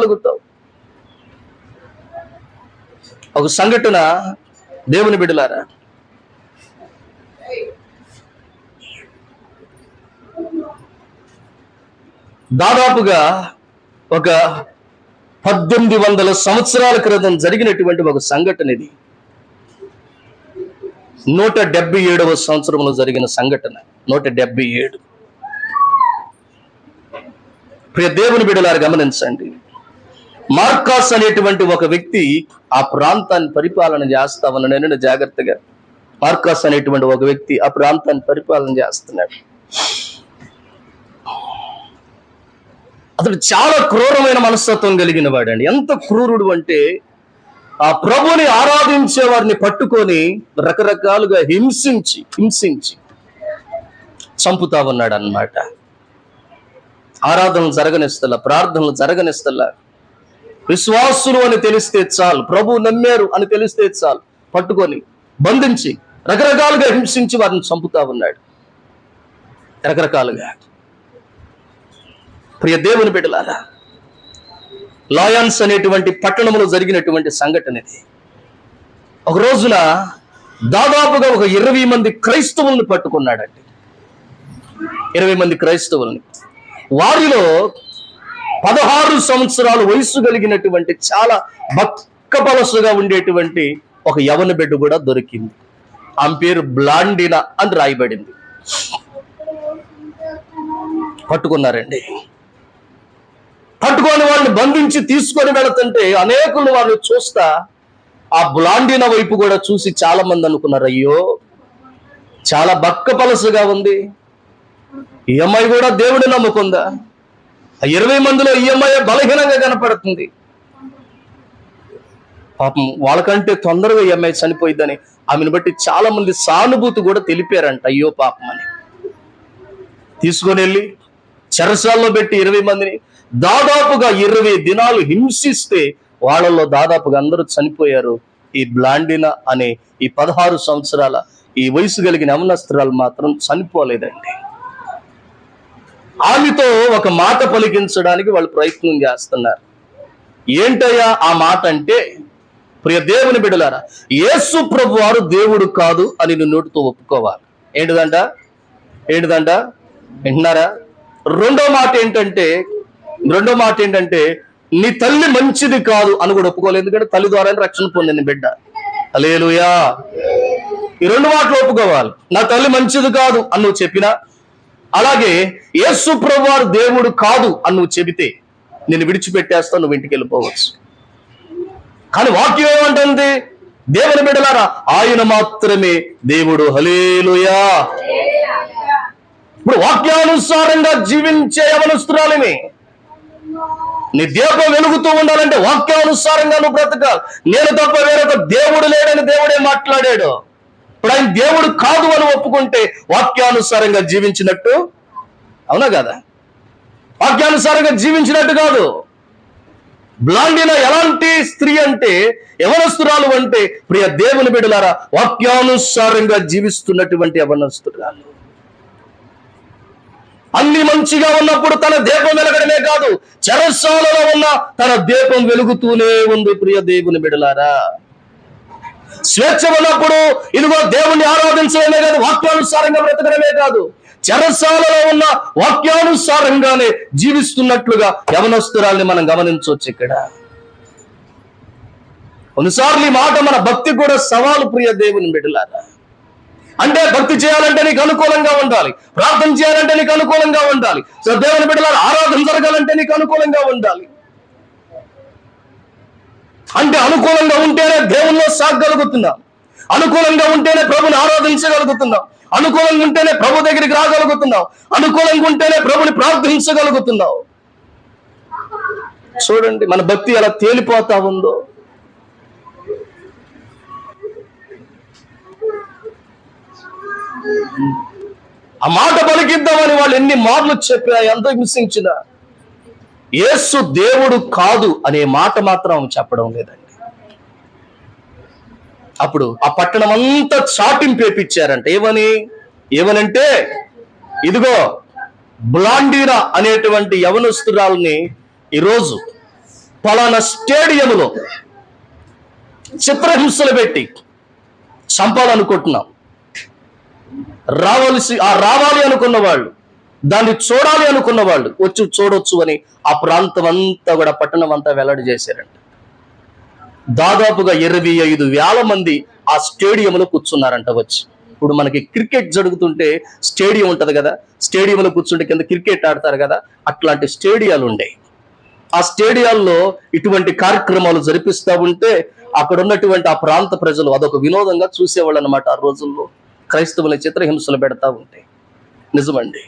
చెప్పగలుగుతావు? ఒక సంఘటన దేవుని బిడ్డలారా, దాదాపుగా ఒక 1800 సంవత్సరాల క్రితం జరిగినటువంటి ఒక సంఘటన ఇది. 177వ సంవత్సరంలో జరిగిన సంఘటన. 177. ప్రియ దేవుని బిడ్డలారా గమనించండి. మార్కాస్ అనేటువంటి ఒక వ్యక్తి ఆ ప్రాంతాన్ని పరిపాలన చేస్తా ఉన్నాడు. నేను జాగ్రత్తగా, మార్కాస్ అనేటువంటి ఒక వ్యక్తి ఆ ప్రాంతాన్ని పరిపాలన చేస్తున్నాడు. అతడు చాలా క్రూరమైన మనస్తత్వం కలిగిన వాడండి. ఎంత క్రూరుడు అంటే ఆ ప్రభుని ఆరాధించే వారిని పట్టుకొని రకరకాలుగా హింసించి చంపుతా ఉన్నాడు అన్నమాట. ఆరాధనలు జరగనిస్తలా, ప్రార్థనలు జరగనిస్తలా. విశ్వాసులు అని తెలిస్తే చాలు, ప్రభు నమ్మారు అని తెలిస్తే చాలు, పట్టుకొని బంధించి రకరకాలుగా హింసించి వారిని చంపుతా ఉన్నాడు. రకరకాలుగా. ప్రియ దేవుని బిడ్డలారా, లాయన్స్ అనేటువంటి పట్టణంలో జరిగినటువంటి సంఘటన ఇది. ఒక రోజున దాదాపుగా ఒక 20 మంది క్రైస్తవుల్ని పట్టుకున్నాడండి. 20 మంది క్రైస్తవుల్ని. వారిలో 16 సంవత్సరాలు వయసు కలిగినటువంటి చాలా బక్కపలసుగా ఉండేటువంటి ఒక యవన బిడ్డ కూడా దొరికింది. ఆమె పేరు బ్లాండినా అని రాయబడింది. పట్టుకున్నారండి. పట్టుకొని వాళ్ళని బంధించి తీసుకొని వెళుతుంటే అనేకులు వాళ్ళు చూస్తా ఆ బ్లాండినా వైపు కూడా చూసి చాలా మంది అనుకున్నారు, అయ్యో చాలా బక్కపలసుగా ఉంది, ఈ అమ్మాయి కూడా దేవుడిని నమ్ముకుందా? 20 మందిలో ఈ అమ్మాయి బలహీనంగా కనపడుతుంది, పాపం వాళ్ళకంటే తొందరగా ఈ అమ్మాయి చనిపోయిద్దని ఆమెను బట్టి చాలా మంది సానుభూతి కూడా తెలిపారంట. అయ్యో పాపం అని తీసుకొని వెళ్ళి చెరసాల్లో పెట్టి 20 మందిని దాదాపుగా 20 దినాలు హింసిస్తే వాళ్ళల్లో దాదాపుగా అందరూ చనిపోయారు. ఈ బ్లాండినా అనే ఈ 16 సంవత్సరాల ఈ వయసు కలిగిన యవనస్తురాలు మాత్రం చనిపోలేదండి. ఆమెతో ఒక మాట పలికించడానికి వాళ్ళు ప్రయత్నం చేస్తున్నారు. ఏంటయ్యా ఆ మాట అంటే, ప్రియ దేవుని బిడ్డలారా, యేసు ప్రభు వారు దేవుడు కాదు అని నువ్వు నోటితో ఒప్పుకోవాలి. ఏంటిదంట వింటున్నారా? రెండో మాట ఏంటంటే నీ తల్లి మంచిది కాదు అని కూడా ఒప్పుకోలేదు. ఎందుకంటే తల్లి ద్వారా రక్షణ పొందింది బిడ్డ. హల్లెలూయా. ఈ 2 మాటలు ఒప్పుకోవాలి. నా తల్లి మంచిది కాదు అని నువ్వు చెప్పినా, అలాగే యేసు ప్రభు వారు దేవుడు కాదు అని నువ్వు చెబితే నేను విడిచిపెట్టేస్తా, నువ్వు ఇంటికి వెళ్ళిపోవచ్చు. కానీ వాక్యం ఏమంటుంది? దేవుని బిడ్డలారా, ఆయన మాత్రమే దేవుడు. హల్లెలూయా. ఇప్పుడు వాక్యానుసారంగా జీవించే యవనస్తురాలిని, నీ దీపం వెలుగుతూ ఉండాలంటే వాక్యానుసారంగా నువ్వు బ్రతకాలి. నేను తప్ప వేరొక దేవుడు లేడని దేవుడే మాట్లాడాడు. ఇప్పుడు ఆయన దేవుడు కాదు అని ఒప్పుకుంటే వాక్యానుసారంగా జీవించినట్టు, అవునా కదా? వాక్యానుసారంగా జీవించినట్టు కాదు. బ్లాండినా ఎలాంటి స్త్రీ అంటే, యవనస్తురాలు అంటే, ప్రియ దేవుని బిడ్డలారా, వాక్యానుసారంగా జీవిస్తున్నటువంటి యవనస్తురాలు. అన్ని మంచిగా ఉన్నప్పుడు తన దీపం వెలగడమే కాదు, చెరసాలలో ఉన్న తన దీపం వెలుగుతూనే ఉంది. ప్రియ దేవుని బిడ్డలారా, స్వేచ్ఛ ఉన్నప్పుడు ఇదిగో దేవుణ్ణి ఆరాధించడమే కాదు, వాక్యానుసారంగా బ్రతకడమే కాదు, చెరసాలలో ఉన్న వాక్యానుసారంగానే జీవిస్తున్నట్లుగా యవనస్తురాల్ని మనం గమనించవచ్చు. ఇక్కడ కొన్నిసార్లు ఈ మాట మన భక్తి కూడా సవాలు. ప్రియ దేవుని బిడ్డలారా, అంటే భక్తి చేయాలంటే నీకు అనుకూలంగా ఉండాలి, ప్రార్థన చేయాలంటే నీకు అనుకూలంగా ఉండాలి, దేవుని బిడ్డలారా ఆరాధన జరగాలంటే నీకు అనుకూలంగా ఉండాలి. అంటే అనుకూలంగా ఉంటేనే దేవుల్లో సాగగలుగుతున్నాం, అనుకూలంగా ఉంటేనే ప్రభుని ఆరాధించగలుగుతున్నాం, అనుకూలంగా ఉంటేనే ప్రభు దగ్గరికి రాగలుగుతున్నాం, అనుకూలంగా ఉంటేనే ప్రభుని ప్రార్థించగలుగుతున్నాం. చూడండి మన భక్తి ఎలా తేలిపోతా ఉందో. ఆ మాట పలికిద్దామని వాళ్ళు ఎన్ని మార్లు చెప్పినా, ఎంత హింసించినా, యేసు దేవుడు కాదు అనే మాట మాత్రం చెప్పడం లేదండి. అప్పుడు ఆ పట్టణం అంతా చాటింపేపించారంట. ఏమనంటే ఇదిగో బ్లాండినా అనేటువంటి యవనస్తురాల్ని ఈరోజు పలానా స్టేడియంలో చిత్రహింసలు పెట్టి చంపాలనుకుంటున్నాం. రావాలి అనుకున్న వాళ్ళు, దాన్ని చూడాలి అనుకున్న వాళ్ళు వచ్చి చూడొచ్చు అని ఆ ప్రాంతం అంతా కూడా, పట్టణం అంతా వెల్లడి చేశారంట. దాదాపుగా 25,000 మంది ఆ స్టేడియంలో కూర్చున్నారంట వచ్చి. ఇప్పుడు మనకి క్రికెట్ జరుగుతుంటే స్టేడియం ఉంటది కదా, స్టేడియంలో కూర్చుంటే కింద క్రికెట్ ఆడతారు కదా, అట్లాంటి స్టేడియాలు ఉండేవి. ఆ స్టేడియాల్లో ఇటువంటి కార్యక్రమాలు జరిపిస్తా ఉంటే అక్కడ ఉన్నటువంటి ఆ ప్రాంత ప్రజలు అదొక వినోదంగా చూసేవాళ్ళు అనమాట. ఆ రోజుల్లో క్రైస్తవుల చిత్రహింసలు పెడతా ఉంటే. నిజమండి.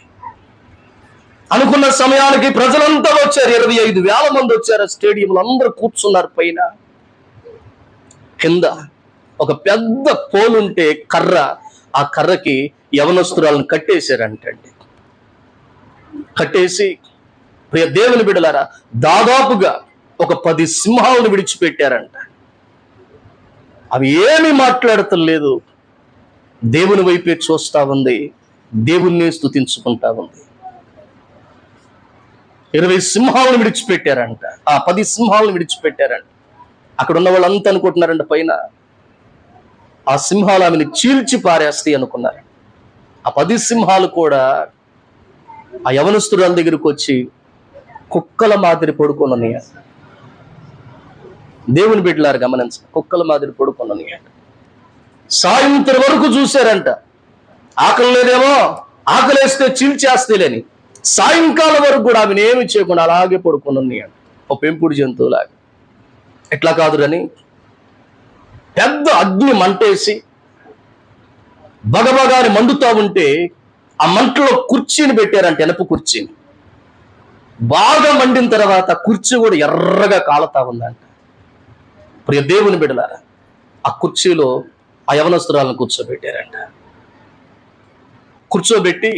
అనుకున్న సమయానికి ప్రజలంతా వచ్చారు. 25,000 మంది వచ్చారు. స్టేడియంలో అందరూ కూర్చున్నారు. పైన కింద ఒక పెద్ద పోలుంటే కర్ర, ఆ కర్రకి యవనస్తురాలను కట్టేశారంటండి. కట్టేసి ప్రియ దేవుని బిడ్డలారా, దాదాపుగా ఒక 10 సింహాలను విడిచిపెట్టారంట. అవి ఏమీ మాట్లాడతలేదు, దేవుని వైపే చూస్తా ఉంది, దేవుణ్ణి స్తుతించుకుంటా ఉంది. 20 సింహాలను విడిచిపెట్టారంట. ఆ 10 సింహాలను విడిచిపెట్టారంట. అక్కడ ఉన్న వాళ్ళంతా అనుకుంటున్నారంట పైన ఆ సింహాలు ఆమెను చీల్చి పారేస్తాయి అనుకున్నారు. ఆ 10 సింహాలు కూడా ఆ యవనస్తురాల దగ్గరికి వచ్చి కుక్కల మాదిరి పడుకున్నాయి. దేవుని బిడ్డలారు గమనించండి, కుక్కల మాదిరి పడుకున్నాయి. సాయంత్రం వరకు చూశారంట. ఆకలి లేదేమో, ఆకలేస్తే చీల్చేస్తేలేని. సాయంకాలం వరకు కూడా ఆమెను ఏమి చేయకుండా అలాగే పడుకున్నాయి అంట, ఒక పెంపుడు జంతువులాగా. ఎట్లా కాదురని పెద్ద అగ్ని మంటేసి బగబగాని మండుతా ఉంటే ఆ మంటలో కుర్చీని పెట్టారంట, ఎనపు కుర్చీని. బాగా మండిన తర్వాత కుర్చీ కూడా ఎర్రగా కాలుతా ఉందంట. ప్రియ దేవుని బిడ్డలారా, ఆ కుర్చీలో ఆ యవనస్తురాలను కూర్చోబెట్టారంట. కూర్చోబెట్టి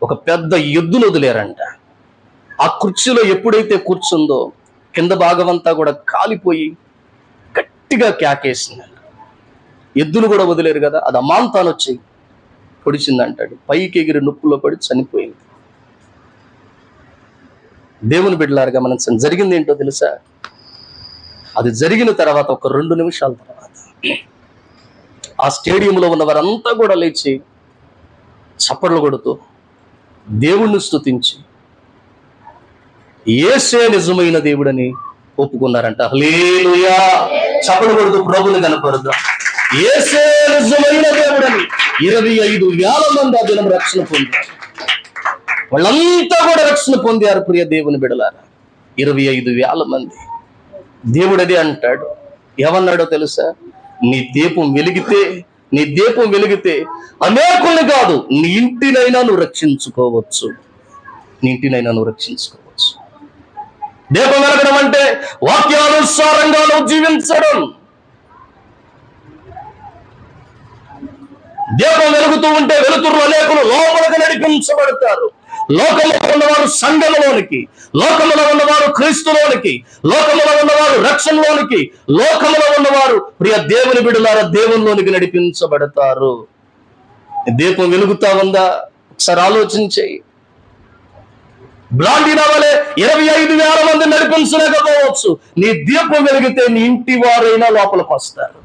ఒక పెద్ద ఎద్దును వదిలేరంట. ఆ కుర్చీలో ఎప్పుడైతే కూర్చుందో కింద భాగం అంతా కూడా కాలిపోయి గట్టిగా కేకేసిందంట. ఎద్దును కూడా వదిలేరు కదా, అది అమాంతాన్ని వచ్చి పొడిచిందంటాడు. పైకి ఎగిరి నొప్పులో పడి చనిపోయింది. దేవుని బిడ్డలారు గమనించండి, జరిగింది ఏంటో తెలుసా? అది జరిగిన తర్వాత ఒక 2 నిమిషాల తర్వాత ఆ స్టేడియంలో ఉన్న వారంతా కూడా లేచి చప్పట్లు కొడుతూ దేవుణ్ణి స్తుతించి యేసే నిజమైన దేవుడని ఒప్పుకున్నారంట. హల్లెలూయా! చప్పట్లు కొడుతూ ప్రభువుని కనపరుద్దాం. యేసే నిజమైన దేవుడని 25,000 మంది ఆ దినం రక్షణ పొందారు. వాళ్ళంతా కూడా రక్షణ పొందారు. ప్రియ దేవుని బిడలారా, 25,000 మంది. దేవుడు అదే అంటాడు. ఏమన్నాడో తెలుసా? నీ దీపం వెలిగితే అనేకుల్ని కాదు, నీ ఇంటినైనా నువ్వు రక్షించుకోవచ్చు. దీపం వెలగడం అంటే వాక్యానుసారంగా నువ్వు జీవించడం. దీపం వెలుగుతూ ఉంటే వెలుతురు అనేకులు లోపలికి నడిపించబడతారు. లోకములో ఉన్నవారు సంఘంలోనికి, లోకములో ఉన్నవారు క్రీస్తులోనికి, లోకములో ఉన్నవారు రక్షణలోనికి, లోకములో ఉన్నవారు ప్రియ దేవుని బిడ్డలారా దేవునిలోనికి నడిపించబడతారు. దీపం వెలుగుతా ఉందా? ఒకసారి ఆలోచించేయి. బ్రాండిన వలె 25,000 మంది నడిపించలేకపోవచ్చు. నీ దీపం వెలిగితే నీ ఇంటి వారైనా లోపలికి వస్తారు.